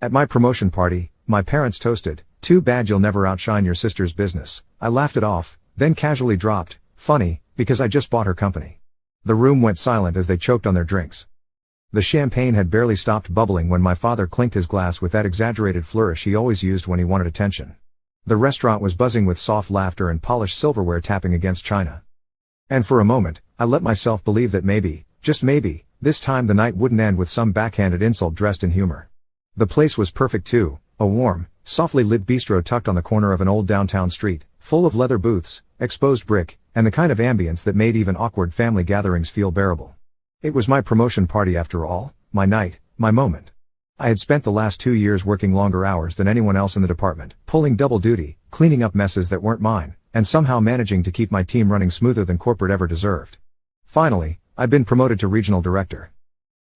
At my promotion party, my parents toasted, "Too bad you'll never outshine your sister's business." I laughed it off, then casually dropped, "Funny, because I just bought her company." The room went silent as they choked on their drinks. The champagne had barely stopped bubbling when my father clinked his glass with that exaggerated flourish he always used when he wanted attention. The restaurant was buzzing with soft laughter and polished silverware tapping against china. And for a moment, I let myself believe that maybe, just maybe, this time the night wouldn't end with some backhanded insult dressed in humor. The place was perfect too, a warm, softly lit bistro tucked on the corner of an old downtown street, full of leather booths, exposed brick, and the kind of ambience that made even awkward family gatherings feel bearable. It was my promotion party after all, my night, my moment. I had spent the last 2 years working longer hours than anyone else in the department, pulling double duty, cleaning up messes that weren't mine, and somehow managing to keep my team running smoother than corporate ever deserved. Finally, I'd been promoted to regional director.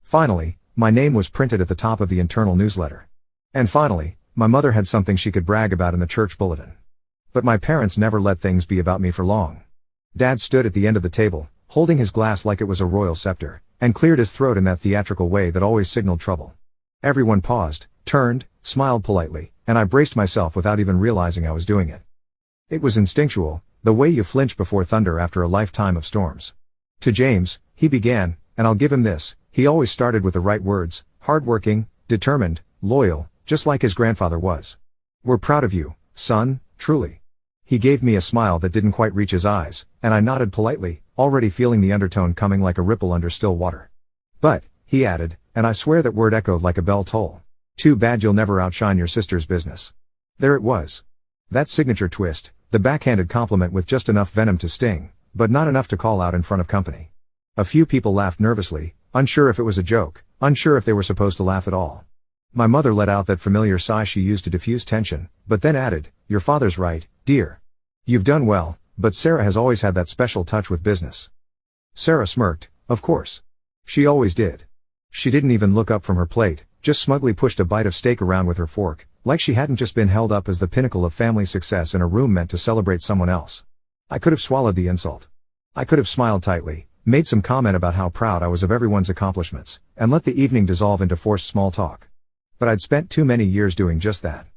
Finally, my name was printed at the top of the internal newsletter. And finally, my mother had something she could brag about in the church bulletin. But my parents never let things be about me for long. Dad stood at the end of the table, holding his glass like it was a royal scepter, and cleared his throat in that theatrical way that always signaled trouble. Everyone paused, turned, smiled politely, and I braced myself without even realizing I was doing it. It was instinctual, the way you flinch before thunder after a lifetime of storms. To James, he began, and I'll give him this, he always started with the right words, hardworking, determined, loyal, just like his grandfather was. "We're proud of you, son, truly." He gave me a smile that didn't quite reach his eyes, and I nodded politely, already feeling the undertone coming like a ripple under still water. "But," he added, and I swear that word echoed like a bell toll, "too bad you'll never outshine your sister's business." There it was. That signature twist, the backhanded compliment with just enough venom to sting, but not enough to call out in front of company. A few people laughed nervously, unsure if it was a joke, unsure if they were supposed to laugh at all. My mother let out that familiar sigh she used to diffuse tension, but then added, "Your father's right, dear. You've done well, but Sarah has always had that special touch with business." Sarah smirked, of course. She always did. She didn't even look up from her plate, just smugly pushed a bite of steak around with her fork, like she hadn't just been held up as the pinnacle of family success in a room meant to celebrate someone else. I could have swallowed the insult. I could have smiled tightly, made some comment about how proud I was of everyone's accomplishments, and let the evening dissolve into forced small talk. But I'd spent too many years doing just that.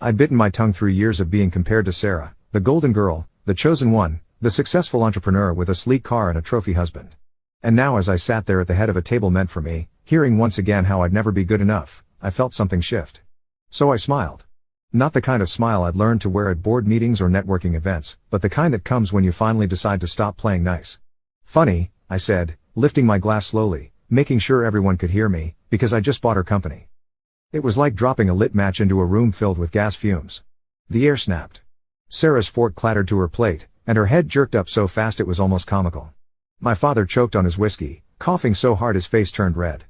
I'd bitten my tongue through years of being compared to Sarah, the golden girl, the chosen one, the successful entrepreneur with a sleek car and a trophy husband. And now as I sat there at the head of a table meant for me, hearing once again how I'd never be good enough, I felt something shift. So I smiled. Not the kind of smile I'd learned to wear at board meetings or networking events, but the kind that comes when you finally decide to stop playing nice. "Funny," I said, lifting my glass slowly, making sure everyone could hear me, because I just bought her company. It was like dropping a lit match into a room filled with gas fumes. The air snapped. Sarah's fork clattered to her plate, and her head jerked up so fast it was almost comical. My father choked on his whiskey, coughing so hard his face turned red.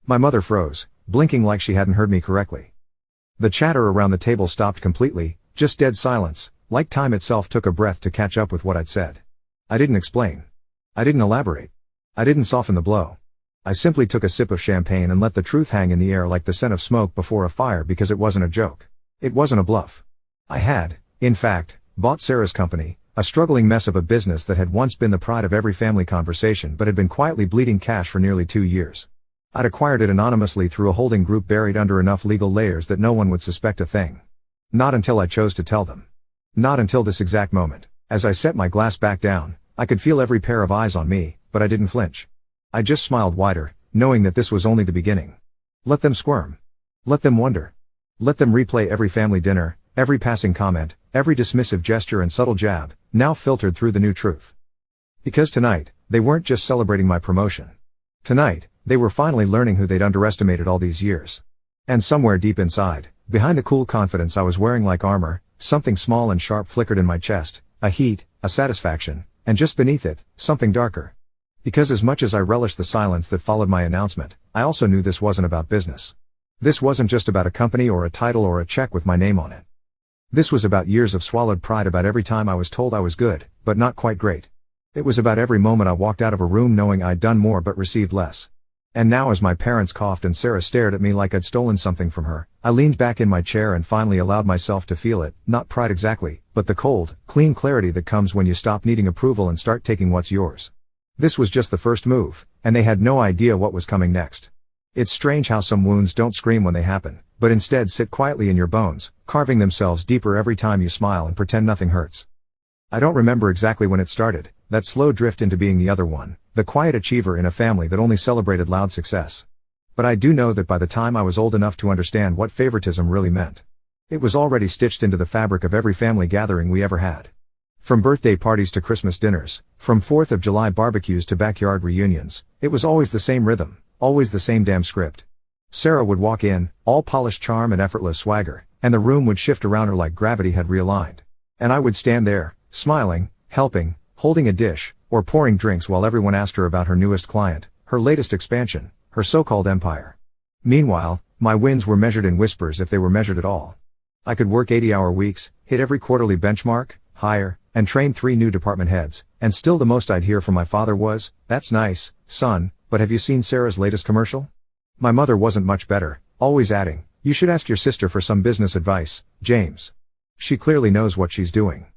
My mother froze, blinking like she hadn't heard me correctly. The chatter around the table stopped completely, just dead silence, like time itself took a breath to catch up with what I'd said. I didn't explain. I didn't elaborate. I didn't soften the blow. I simply took a sip of champagne and let the truth hang in the air like the scent of smoke before a fire because it wasn't a joke. It wasn't a bluff. I had, in fact, bought Sarah's company, a struggling mess of a business that had once been the pride of every family conversation but had been quietly bleeding cash for nearly 2 years. I'd acquired it anonymously through a holding group buried under enough legal layers that no one would suspect a thing. Not until I chose to tell them. Not until this exact moment. As I set my glass back down, I could feel every pair of eyes on me, but I didn't flinch. I just smiled wider, knowing that this was only the beginning. Let them squirm. Let them wonder. Let them replay every family dinner, every passing comment, every dismissive gesture and subtle jab, now filtered through the new truth. Because tonight, they weren't just celebrating my promotion. Tonight, they were finally learning who they'd underestimated all these years. And somewhere deep inside, behind the cool confidence I was wearing like armor, something small and sharp flickered in my chest, a heat, a satisfaction, and just beneath it, something darker. Because as much as I relished the silence that followed my announcement, I also knew this wasn't about business. This wasn't just about a company or a title or a check with my name on it. This was about years of swallowed pride about every time I was told I was good, but not quite great. It was about every moment I walked out of a room knowing I'd done more but received less. And now as my parents coughed and Sarah stared at me like I'd stolen something from her, I leaned back in my chair and finally allowed myself to feel it, not pride exactly, but the cold, clean clarity that comes when you stop needing approval and start taking what's yours. This was just the first move, and they had no idea what was coming next. It's strange how some wounds don't scream when they happen, but instead sit quietly in your bones, carving themselves deeper every time you smile and pretend nothing hurts. I don't remember exactly when it started, that slow drift into being the other one, the quiet achiever in a family that only celebrated loud success. But I do know that by the time I was old enough to understand what favoritism really meant, it was already stitched into the fabric of every family gathering we ever had. From birthday parties to Christmas dinners, from 4th of July barbecues to backyard reunions, it was always the same rhythm, always the same damn script. Sarah would walk in, all polished charm and effortless swagger, and the room would shift around her like gravity had realigned. And I would stand there, smiling, helping, holding a dish, or pouring drinks while everyone asked her about her newest client, her latest expansion, her so-called empire. Meanwhile, my wins were measured in whispers if they were measured at all. I could work 80-hour weeks, hit every quarterly benchmark, hire, and train 3 new department heads, and still the most I'd hear from my father was, "That's nice, son, but have you seen Sarah's latest commercial?" My mother wasn't much better, always adding, "You should ask your sister for some business advice, James. She clearly knows what she's doing."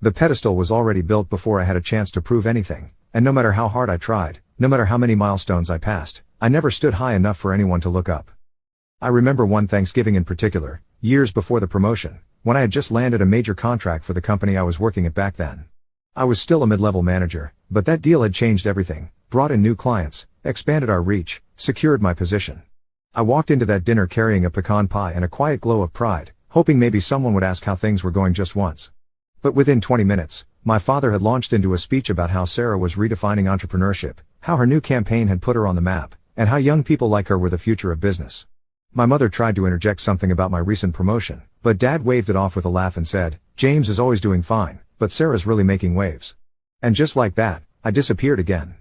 The pedestal was already built before I had a chance to prove anything, and no matter how hard I tried, no matter how many milestones I passed, I never stood high enough for anyone to look up. I remember one Thanksgiving in particular, years before the promotion, when I had just landed a major contract for the company I was working at back then. I was still a mid-level manager, but that deal had changed everything, brought in new clients, expanded our reach, secured my position. I walked into that dinner carrying a pecan pie and a quiet glow of pride, hoping maybe someone would ask how things were going just once. But within 20 minutes, my father had launched into a speech about how Sarah was redefining entrepreneurship, how her new campaign had put her on the map, and how young people like her were the future of business. My mother tried to interject something about my recent promotion, but Dad waved it off with a laugh and said, "James is always doing fine, but Sarah's really making waves." And just like that, I disappeared again.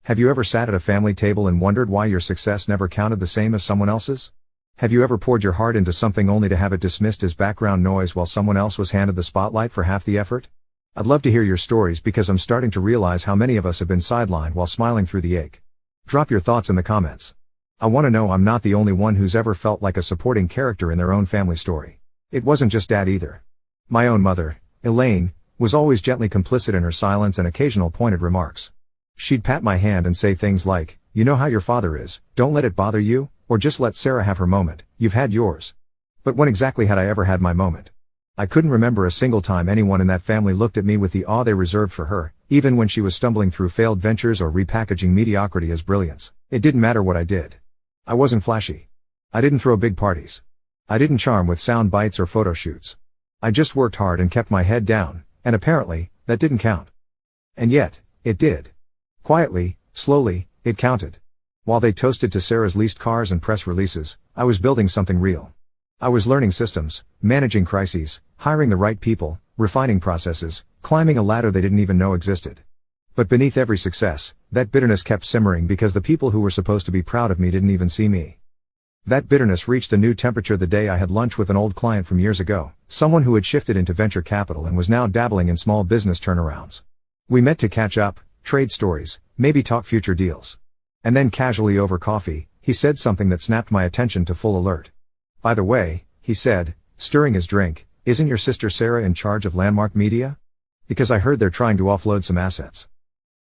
Have you ever sat at a family table and wondered why your success never counted the same as someone else's? Have you ever poured your heart into something only to have it dismissed as background noise while someone else was handed the spotlight for half the effort? I'd love to hear your stories because I'm starting to realize how many of us have been sidelined while smiling through the ache. Drop your thoughts in the comments. I want to know I'm not the only one who's ever felt like a supporting character in their own family story. It wasn't just Dad either. My own mother, Elaine, was always gently complicit in her silence and occasional pointed remarks. She'd pat my hand and say things like, "You know how your father is, don't let it bother you," or "Just let Sarah have her moment, you've had yours." But when exactly had I ever had my moment? I couldn't remember a single time anyone in that family looked at me with the awe they reserved for her, even when she was stumbling through failed ventures or repackaging mediocrity as brilliance. It didn't matter what I did. I wasn't flashy. I didn't throw big parties. I didn't charm with sound bites or photo shoots. I just worked hard and kept my head down, and apparently, that didn't count. And yet, it did. Quietly, slowly, it counted. While they toasted to Sarah's leased cars and press releases, I was building something real. I was learning systems, managing crises, hiring the right people, refining processes, climbing a ladder they didn't even know existed. But beneath every success, that bitterness kept simmering because the people who were supposed to be proud of me didn't even see me. That bitterness reached a new temperature the day I had lunch with an old client from years ago, someone who had shifted into venture capital and was now dabbling in small business turnarounds. We met to catch up, trade stories, maybe talk future deals. And then casually over coffee, he said something that snapped my attention to full alert. "By the way," he said, stirring his drink, "isn't your sister Sarah in charge of Landmark Media? Because I heard they're trying to offload some assets.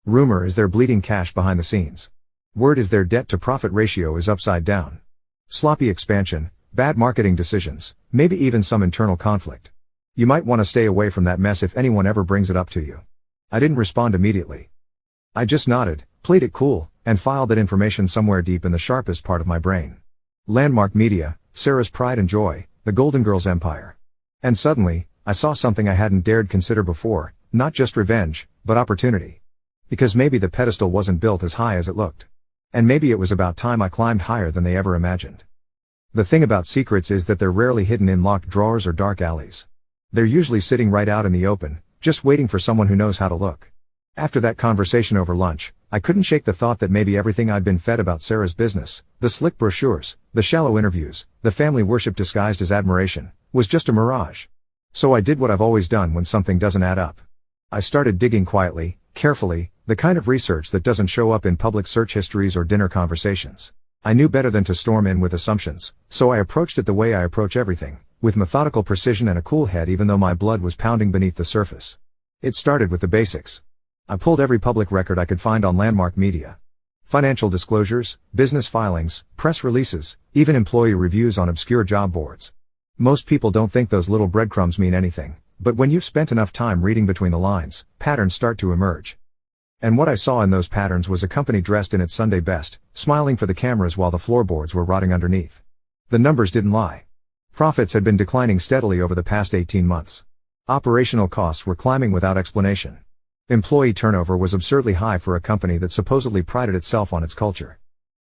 Rumor is they're bleeding cash behind the scenes. Word is their debt-to-profit ratio is upside down. Sloppy expansion, bad marketing decisions, maybe even some internal conflict. You might want to stay away from that mess if anyone ever brings it up to you." I didn't respond immediately. I just nodded, played it cool, and filed that information somewhere deep in the sharpest part of my brain. Landmark Media, Sarah's pride and joy, the Golden Girls empire. And suddenly, I saw something I hadn't dared consider before, not just revenge, but opportunity. Because maybe the pedestal wasn't built as high as it looked. And maybe it was about time I climbed higher than they ever imagined. The thing about secrets is that they're rarely hidden in locked drawers or dark alleys. They're usually sitting right out in the open, just waiting for someone who knows how to look. After that conversation over lunch, I couldn't shake the thought that maybe everything I'd been fed about Sarah's business, the slick brochures, the shallow interviews, the family worship disguised as admiration, was just a mirage. So I did what I've always done when something doesn't add up. I started digging quietly, carefully, the kind of research that doesn't show up in public search histories or dinner conversations. I knew better than to storm in with assumptions, so I approached it the way I approach everything, with methodical precision and a cool head even though my blood was pounding beneath the surface. It started with the basics. I pulled every public record I could find on Landmark Media. Financial disclosures, business filings, press releases, even employee reviews on obscure job boards. Most people don't think those little breadcrumbs mean anything, but when you've spent enough time reading between the lines, patterns start to emerge. And what I saw in those patterns was a company dressed in its Sunday best, smiling for the cameras while the floorboards were rotting underneath. The numbers didn't lie. Profits had been declining steadily over the past 18 months. Operational costs were climbing without explanation. Employee turnover was absurdly high for a company that supposedly prided itself on its culture.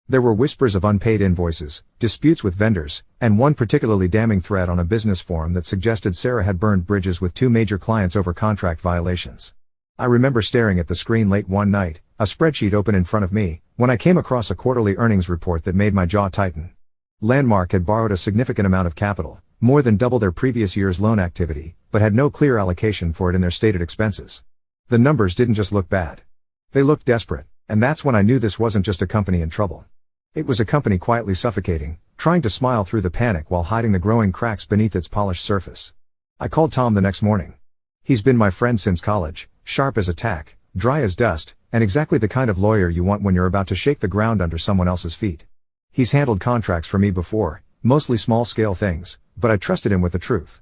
There were whispers of unpaid invoices, disputes with vendors, and one particularly damning thread on a business forum that suggested Sarah had burned bridges with 2 major clients over contract violations. I remember staring at the screen late one night, a spreadsheet open in front of me, when I came across a quarterly earnings report that made my jaw tighten. Landmark had borrowed a significant amount of capital, more than double their previous year's loan activity, but had no clear allocation for it in their stated expenses. The numbers didn't just look bad. They looked desperate, and that's when I knew this wasn't just a company in trouble. It was a company quietly suffocating, trying to smile through the panic while hiding the growing cracks beneath its polished surface. I called Tom the next morning. He's been my friend since college, sharp as a tack, dry as dust, and exactly the kind of lawyer you want when you're about to shake the ground under someone else's feet. He's handled contracts for me before, mostly small-scale things, but I trusted him with the truth.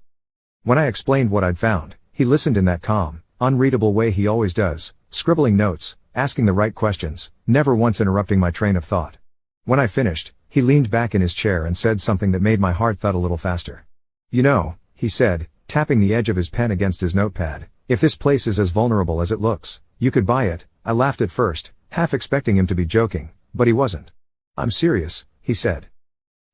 When I explained what I'd found, he listened in that calm, unreadable way he always does, scribbling notes, asking the right questions, never once interrupting my train of thought. When I finished, he leaned back in his chair and said something that made my heart thud a little faster. "You know," he said, tapping the edge of his pen against his notepad, "if this place is as vulnerable as it looks, you could buy it." I laughed at first, half expecting him to be joking, but he wasn't. "I'm serious," he said.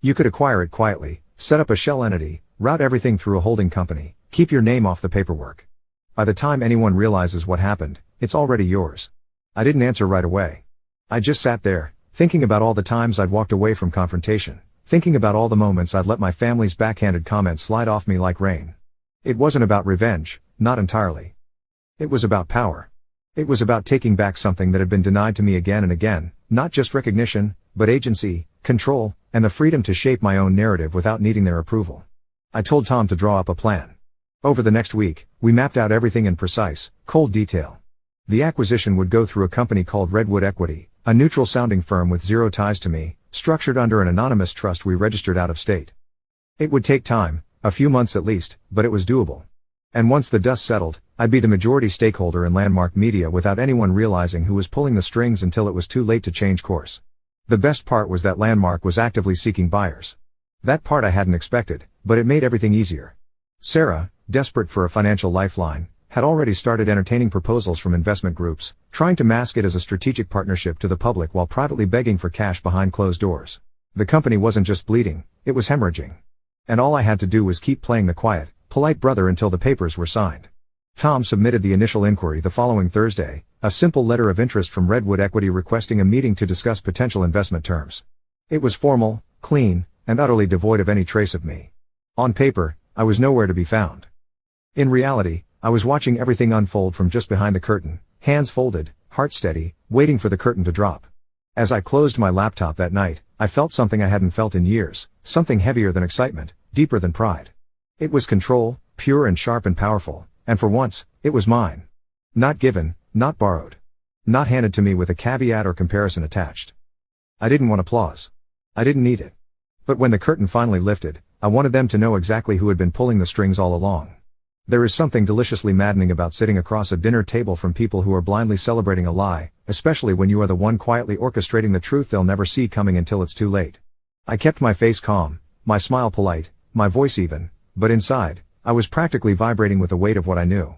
"You could acquire it quietly, set up a shell entity, route everything through a holding company, keep your name off the paperwork. By the time anyone realizes what happened, it's already yours." I didn't answer right away. I just sat there, thinking about all the times I'd walked away from confrontation, thinking about all the moments I'd let my family's backhanded comments slide off me like rain. It wasn't about revenge, not entirely. It was about power. It was about taking back something that had been denied to me again and again, not just recognition, but agency, control, and the freedom to shape my own narrative without needing their approval. I told Tom to draw up a plan. Over the next week, we mapped out everything in precise, cold detail. The acquisition would go through a company called Redwood Equity, a neutral-sounding firm with zero ties to me, structured under an anonymous trust we registered out of state. It would take time, a few months at least, but it was doable. And once the dust settled, I'd be the majority stakeholder in Landmark Media without anyone realizing who was pulling the strings until it was too late to change course. The best part was that Landmark was actively seeking buyers. That part I hadn't expected, but it made everything easier. Sarah, desperate for a financial lifeline, had already started entertaining proposals from investment groups, trying to mask it as a strategic partnership to the public while privately begging for cash behind closed doors. The company wasn't just bleeding, it was hemorrhaging. And all I had to do was keep playing the quiet, polite brother until the papers were signed. Tom submitted the initial inquiry the following Thursday, a simple letter of interest from Redwood Equity requesting a meeting to discuss potential investment terms. It was formal, clean, and utterly devoid of any trace of me. On paper, I was nowhere to be found. In reality, I was watching everything unfold from just behind the curtain, hands folded, heart steady, waiting for the curtain to drop. As I closed my laptop that night, I felt something I hadn't felt in years, something heavier than excitement, deeper than pride. It was control, pure and sharp and powerful, and for once, it was mine. Not given, not borrowed. Not handed to me with a caveat or comparison attached. I didn't want applause. I didn't need it. But when the curtain finally lifted, I wanted them to know exactly who had been pulling the strings all along. There is something deliciously maddening about sitting across a dinner table from people who are blindly celebrating a lie, especially when you are the one quietly orchestrating the truth they'll never see coming until it's too late. I kept my face calm, my smile polite, my voice even, but inside, I was practically vibrating with the weight of what I knew.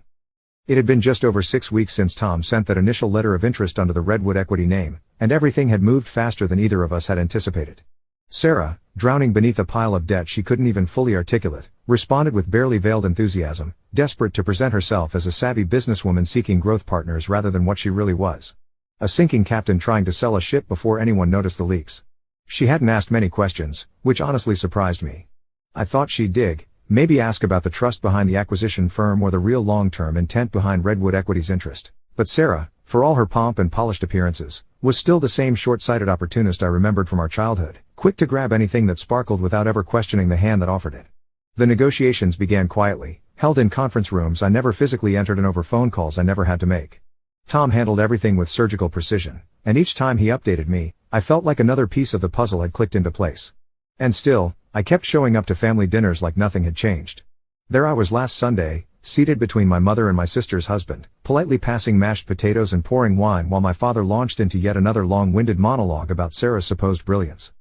It had been just over 6 weeks since Tom sent that initial letter of interest under the Redwood Equity name, and everything had moved faster than either of us had anticipated. Sarah, drowning beneath a pile of debt she couldn't even fully articulate, responded with barely veiled enthusiasm, desperate to present herself as a savvy businesswoman seeking growth partners rather than what she really was. A sinking captain trying to sell a ship before anyone noticed the leaks. She hadn't asked many questions, which honestly surprised me. I thought she'd dig, maybe ask about the trust behind the acquisition firm or the real long-term intent behind Redwood Equity's interest. But Sarah, for all her pomp and polished appearances, was still the same short-sighted opportunist I remembered from our childhood, quick to grab anything that sparkled without ever questioning the hand that offered it. The negotiations began quietly, held in conference rooms I never physically entered and over phone calls I never had to make. Tom handled everything with surgical precision, and each time he updated me, I felt like another piece of the puzzle had clicked into place. And still, I kept showing up to family dinners like nothing had changed. There I was last Sunday, seated between my mother and my sister's husband, politely passing mashed potatoes and pouring wine while my father launched into yet another long-winded monologue about Sarah's supposed brilliance.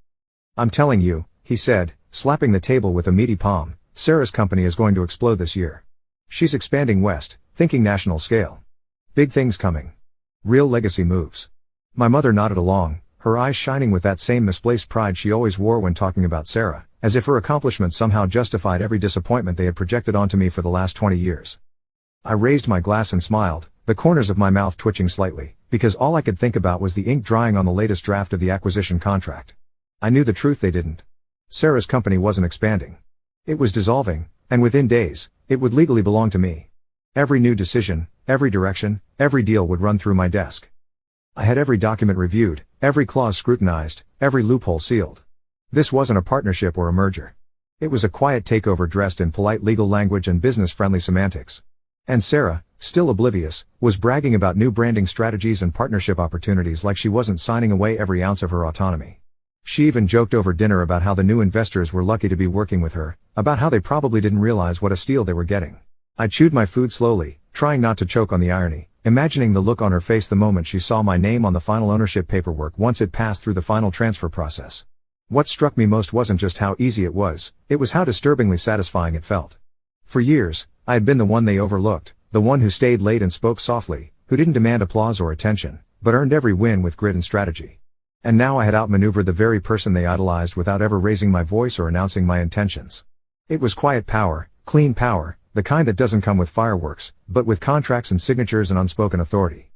"I'm telling you," he said, slapping the table with a meaty palm, "Sarah's company is going to explode this year. She's expanding west, thinking national scale. Big things coming. Real legacy moves." My mother nodded along, her eyes shining with that same misplaced pride she always wore when talking about Sarah, as if her accomplishments somehow justified every disappointment they had projected onto me for the last 20 years. I raised my glass and smiled, the corners of my mouth twitching slightly, because all I could think about was the ink drying on the latest draft of the acquisition contract. I knew the truth: they didn't. Sarah's company wasn't expanding. It was dissolving, and within days, it would legally belong to me. Every new decision, every direction, every deal would run through my desk. I had every document reviewed, every clause scrutinized, every loophole sealed. This wasn't a partnership or a merger. It was a quiet takeover dressed in polite legal language and business-friendly semantics. And Sarah, still oblivious, was bragging about new branding strategies and partnership opportunities like she wasn't signing away every ounce of her autonomy. She even joked over dinner about how the new investors were lucky to be working with her, about how they probably didn't realize what a steal they were getting. I chewed my food slowly, trying not to choke on the irony, imagining the look on her face the moment she saw my name on the final ownership paperwork once it passed through the final transfer process. What struck me most wasn't just how easy it was how disturbingly satisfying it felt. For years, I had been the one they overlooked, the one who stayed late and spoke softly, who didn't demand applause or attention, but earned every win with grit and strategy. And now I had outmaneuvered the very person they idolized without ever raising my voice or announcing my intentions. It was quiet power, clean power, the kind that doesn't come with fireworks, but with contracts and signatures and unspoken authority.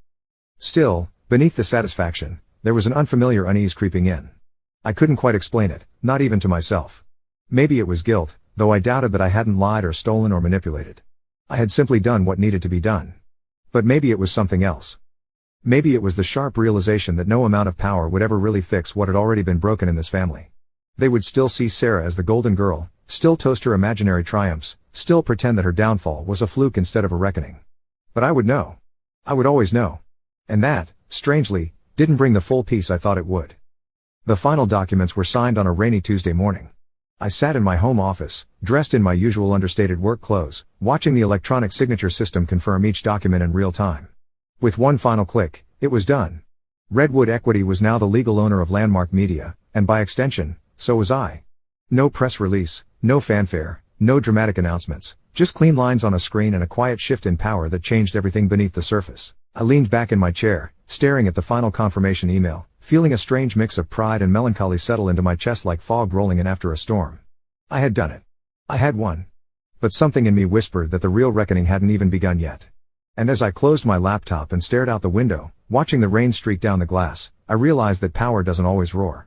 Still, beneath the satisfaction, there was an unfamiliar unease creeping in. I couldn't quite explain it, not even to myself. Maybe it was guilt, though I doubted that I hadn't lied or stolen or manipulated. I had simply done what needed to be done. But maybe it was something else. Maybe it was the sharp realization that no amount of power would ever really fix what had already been broken in this family. They would still see Sarah as the golden girl, still toast her imaginary triumphs, still pretend that her downfall was a fluke instead of a reckoning. But I would know. I would always know. And that, strangely, didn't bring the full peace I thought it would. The final documents were signed on a rainy Tuesday morning. I sat in my home office, dressed in my usual understated work clothes, watching the electronic signature system confirm each document in real time. With one final click, it was done. Redwood Equity was now the legal owner of Landmark Media, and by extension, so was I. No press release, no fanfare, no dramatic announcements, just clean lines on a screen and a quiet shift in power that changed everything beneath the surface. I leaned back in my chair, staring at the final confirmation email, feeling a strange mix of pride and melancholy settle into my chest like fog rolling in after a storm. I had done it. I had won. But something in me whispered that the real reckoning hadn't even begun yet. And as I closed my laptop and stared out the window, watching the rain streak down the glass, I realized that power doesn't always roar.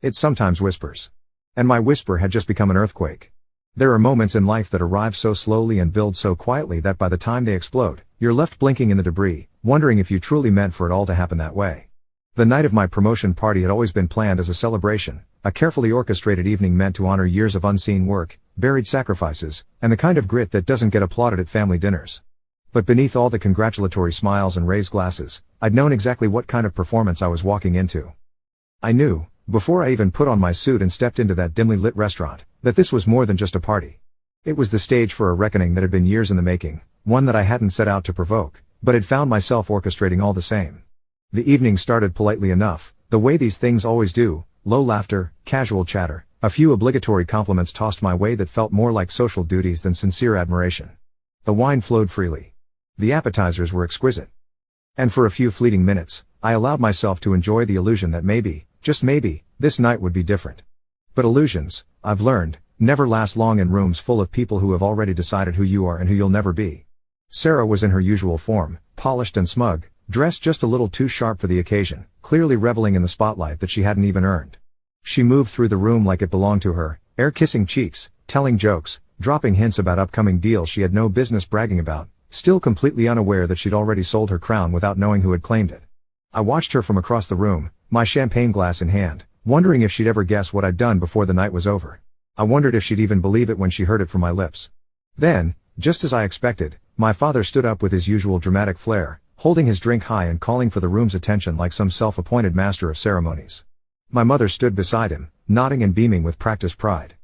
It sometimes whispers. And my whisper had just become an earthquake. There are moments in life that arrive so slowly and build so quietly that by the time they explode, you're left blinking in the debris, wondering if you truly meant for it all to happen that way. The night of my promotion party had always been planned as a celebration, a carefully orchestrated evening meant to honor years of unseen work, buried sacrifices, and the kind of grit that doesn't get applauded at family dinners. But beneath all the congratulatory smiles and raised glasses, I'd known exactly what kind of performance I was walking into. I knew, before I even put on my suit and stepped into that dimly lit restaurant, that this was more than just a party. It was the stage for a reckoning that had been years in the making, one that I hadn't set out to provoke, but had found myself orchestrating all the same. The evening started politely enough, the way these things always do, low laughter, casual chatter, a few obligatory compliments tossed my way that felt more like social duties than sincere admiration. The wine flowed freely. The appetizers were exquisite. And for a few fleeting minutes, I allowed myself to enjoy the illusion that maybe, just maybe, this night would be different. But illusions, I've learned, never last long in rooms full of people who have already decided who you are and who you'll never be. Sarah was in her usual form, polished and smug, dressed just a little too sharp for the occasion, clearly reveling in the spotlight that she hadn't even earned. She moved through the room like it belonged to her, air-kissing cheeks, telling jokes, dropping hints about upcoming deals she had no business bragging about, still completely unaware that she'd already sold her crown without knowing who had claimed it. I watched her from across the room, my champagne glass in hand, wondering if she'd ever guess what I'd done before the night was over. I wondered if she'd even believe it when she heard it from my lips. Then, just as I expected, my father stood up with his usual dramatic flair, holding his drink high and calling for the room's attention like some self-appointed master of ceremonies. My mother stood beside him, nodding and beaming with practiced pride.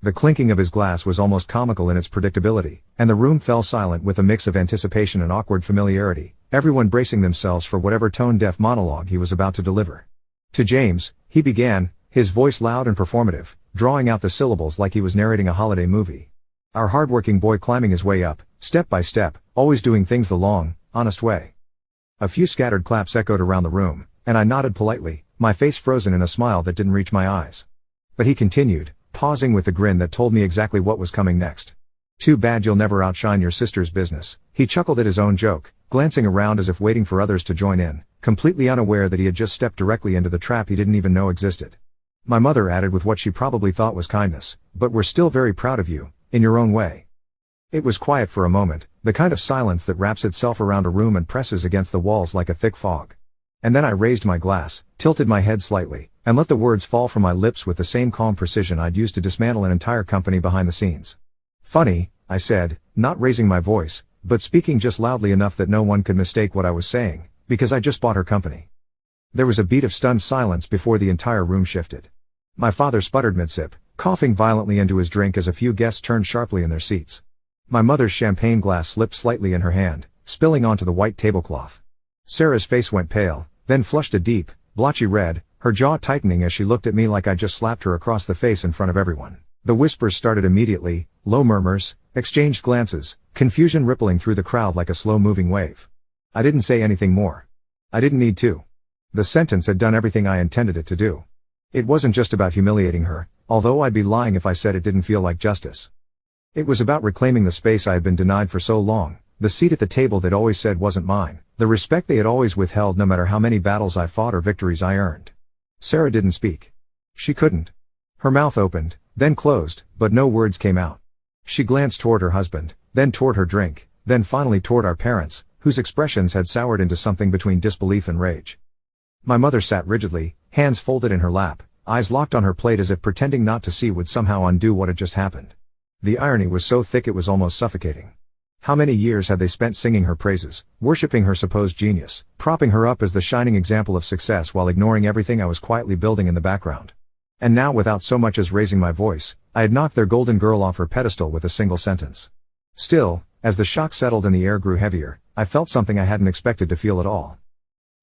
The clinking of his glass was almost comical in its predictability, and the room fell silent with a mix of anticipation and awkward familiarity, everyone bracing themselves for whatever tone-deaf monologue he was about to deliver. To James, he began, his voice loud and performative, drawing out the syllables like he was narrating a holiday movie. Our hard-working boy climbing his way up, step by step, always doing things the long, honest way. A few scattered claps echoed around the room, and I nodded politely, my face frozen in a smile that didn't reach my eyes. But he continued, pausing with a grin that told me exactly what was coming next. Too bad you'll never outshine your sister's business. He chuckled at his own joke, glancing around as if waiting for others to join in, completely unaware that he had just stepped directly into the trap he didn't even know existed. My mother added with what she probably thought was kindness, but we're still very proud of you, in your own way. It was quiet for a moment, the kind of silence that wraps itself around a room and presses against the walls like a thick fog. And then I raised my glass, tilted my head slightly, and let the words fall from my lips with the same calm precision I'd used to dismantle an entire company behind the scenes. Funny, I said, not raising my voice, but speaking just loudly enough that no one could mistake what I was saying, because I just bought her company. There was a beat of stunned silence before the entire room shifted. My father sputtered mid-sip, coughing violently into his drink as a few guests turned sharply in their seats. My mother's champagne glass slipped slightly in her hand, spilling onto the white tablecloth. Sarah's face went pale, then flushed a deep, blotchy red, her jaw tightening as she looked at me like I'd just slapped her across the face in front of everyone. The whispers started immediately, low murmurs, exchanged glances, confusion rippling through the crowd like a slow-moving wave. I didn't say anything more. I didn't need to. The sentence had done everything I intended it to do. It wasn't just about humiliating her, although I'd be lying if I said it didn't feel like justice. It was about reclaiming the space I had been denied for so long, the seat at the table they'd always said wasn't mine, the respect they had always withheld no matter how many battles I fought or victories I earned. Sarah didn't speak. She couldn't. Her mouth opened, then closed, but no words came out. She glanced toward her husband, then toward her drink, then finally toward our parents, whose expressions had soured into something between disbelief and rage. My mother sat rigidly, hands folded in her lap, eyes locked on her plate as if pretending not to see would somehow undo what had just happened. The irony was so thick it was almost suffocating. How many years had they spent singing her praises, worshipping her supposed genius, propping her up as the shining example of success while ignoring everything I was quietly building in the background? And now, without so much as raising my voice, I had knocked their golden girl off her pedestal with a single sentence. Still, as the shock settled and the air grew heavier, I felt something I hadn't expected to feel at all.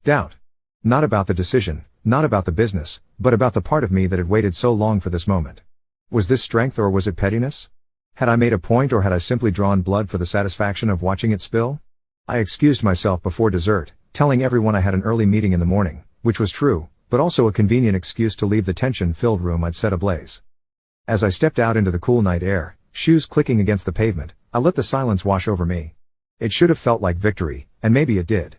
Doubt. Not about the decision, not about the business, but about the part of me that had waited so long for this moment. Was this strength or was it pettiness? Had I made a point or had I simply drawn blood for the satisfaction of watching it spill? I excused myself before dessert, telling everyone I had an early meeting in the morning, which was true, but also a convenient excuse to leave the tension-filled room I'd set ablaze. As I stepped out into the cool night air, shoes clicking against the pavement, I let the silence wash over me. It should have felt like victory, and maybe it did.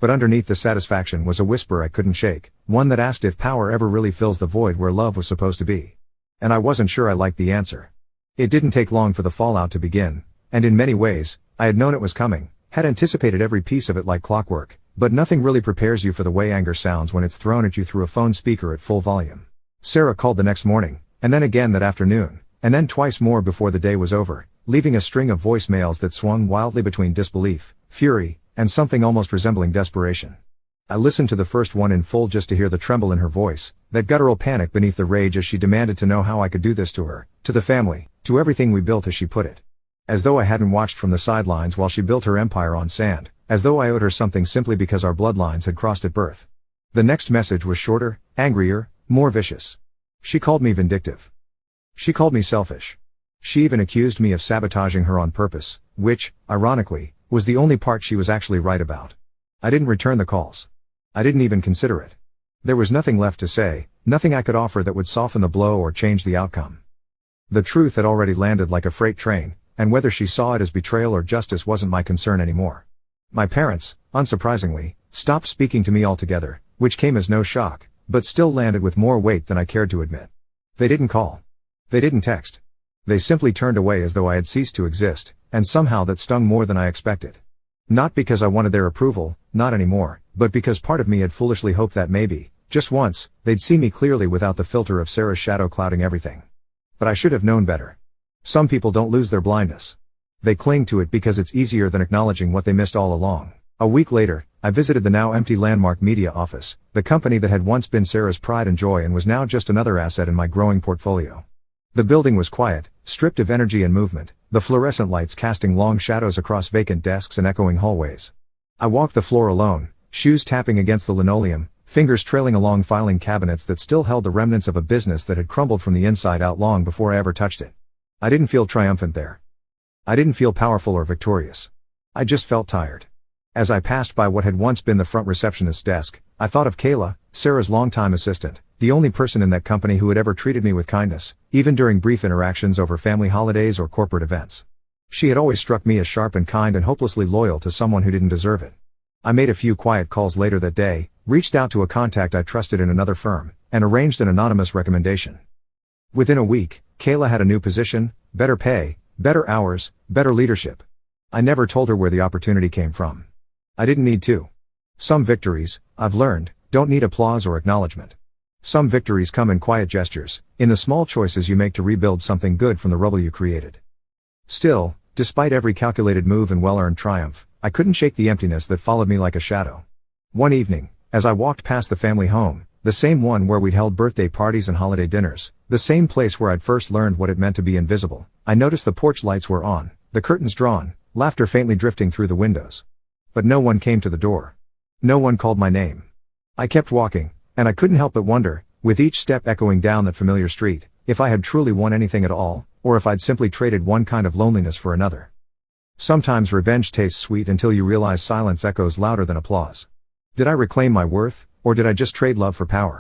But underneath the satisfaction was a whisper I couldn't shake, one that asked if power ever really fills the void where love was supposed to be. And I wasn't sure I liked the answer. It didn't take long for the fallout to begin, and in many ways, I had known it was coming, had anticipated every piece of it like clockwork, but nothing really prepares you for the way anger sounds when it's thrown at you through a phone speaker at full volume. Sarah called the next morning, and then again that afternoon, and then twice more before the day was over, leaving a string of voicemails that swung wildly between disbelief, fury, and something almost resembling desperation. I listened to the first one in full just to hear the tremble in her voice, that guttural panic beneath the rage as she demanded to know how I could do this to her, to the family, to everything we built as she put it. As though I hadn't watched from the sidelines while she built her empire on sand, as though I owed her something simply because our bloodlines had crossed at birth. The next message was shorter, angrier, more vicious. She called me vindictive. She called me selfish. She even accused me of sabotaging her on purpose, which, ironically, was the only part she was actually right about. I didn't return the calls. I didn't even consider it. There was nothing left to say, nothing I could offer that would soften the blow or change the outcome. The truth had already landed like a freight train, and whether she saw it as betrayal or justice wasn't my concern anymore. My parents, unsurprisingly, stopped speaking to me altogether, which came as no shock, but still landed with more weight than I cared to admit. They didn't call. They didn't text. They simply turned away as though I had ceased to exist, and somehow that stung more than I expected. Not because I wanted their approval, not anymore, but because part of me had foolishly hoped that maybe, just once, they'd see me clearly without the filter of Sarah's shadow clouding everything. But I should have known better. Some people don't lose their blindness. They cling to it because it's easier than acknowledging what they missed all along. A week later, I visited the now empty Landmark Media office, the company that had once been Sarah's pride and joy and was now just another asset in my growing portfolio. The building was quiet, stripped of energy and movement, the fluorescent lights casting long shadows across vacant desks and echoing hallways. I walked the floor alone, shoes tapping against the linoleum, fingers trailing along filing cabinets that still held the remnants of a business that had crumbled from the inside out long before I ever touched it. I didn't feel triumphant there. I didn't feel powerful or victorious. I just felt tired. As I passed by what had once been the front receptionist's desk, I thought of Kayla, Sarah's longtime assistant, the only person in that company who had ever treated me with kindness, even during brief interactions over family holidays or corporate events. She had always struck me as sharp and kind and hopelessly loyal to someone who didn't deserve it. I made a few quiet calls later that day, reached out to a contact I trusted in another firm, and arranged an anonymous recommendation. Within a week, Kayla had a new position, better pay, better hours, better leadership. I never told her where the opportunity came from. I didn't need to. Some victories, I've learned, don't need applause or acknowledgement. Some victories come in quiet gestures, in the small choices you make to rebuild something good from the rubble you created. Still, despite every calculated move and well-earned triumph, I couldn't shake the emptiness that followed me like a shadow. One evening, as I walked past the family home, the same one where we'd held birthday parties and holiday dinners, the same place where I'd first learned what it meant to be invisible, I noticed the porch lights were on, the curtains drawn, laughter faintly drifting through the windows. But no one came to the door. No one called my name. I kept walking, and I couldn't help but wonder, with each step echoing down that familiar street, if I had truly won anything at all, or if I'd simply traded one kind of loneliness for another. Sometimes revenge tastes sweet until you realize silence echoes louder than applause. Did I reclaim my worth, or did I just trade love for power?